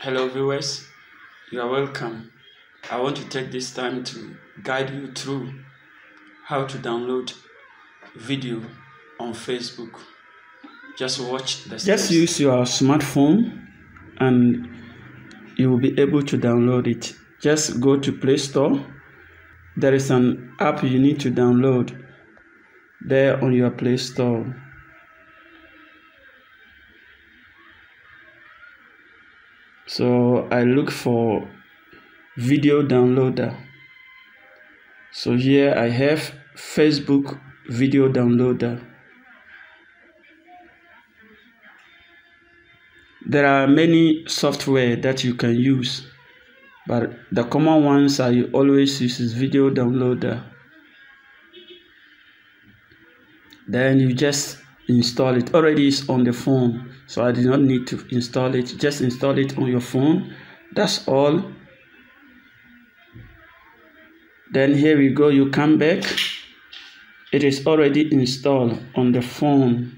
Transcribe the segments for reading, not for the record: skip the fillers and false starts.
Hello viewers, you are welcome. I want to take this time to guide you through how to download video on Facebook. Just watch the steps. Just use your smartphone and you will be able to download it. Just go to Play Store. There is an app you need to download there on your Play Store. So I look for video downloader. So here I have Facebook video downloader. There are many software that you can use, but the common ones I always use is video downloader. Then you just install it. Already it's on the phone, so I do not need to install it. Just install it on your phone. That's all. Then here we go. You come back. It is already installed on the phone,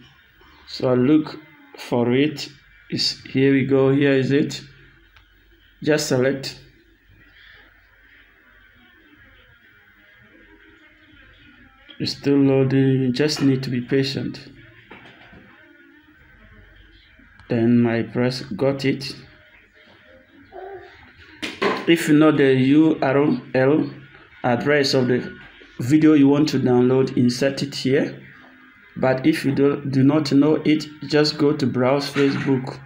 so I look for it. Here we go. Here is it. Just select. It's still loading. You just need to be patient. Then I got it. If you know the URL address of the video you want to download, insert it here. But if you do not know it, just go to browse Facebook.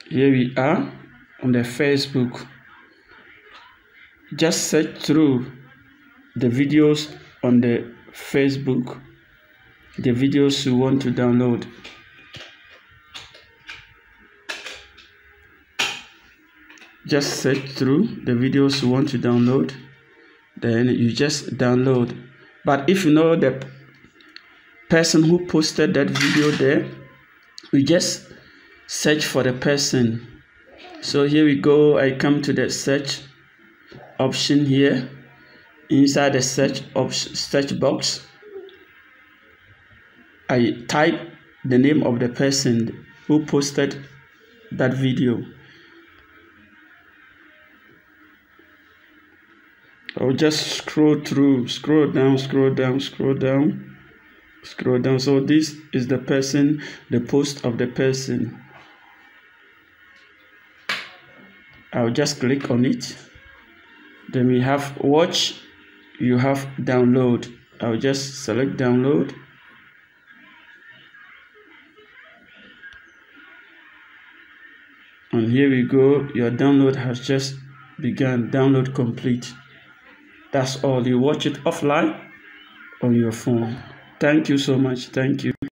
Here we are on the Facebook. Just search through the videos on the Facebook, the videos you want to download. Just search through the videos you want to download, then you just download. But if you know the person who posted that video there, you just search for the person. So here we go. I come to the search option here. Inside the search box, I type the name of the person who posted that video. I'll just scroll through, scroll down. So this is the person, the post of the person. I'll just click on it. Then we have watch, you have download. I'll just select download. And here we go. Your download has just begun. Download complete. That's all. You watch it offline on your phone. Thank you so much. Thank you.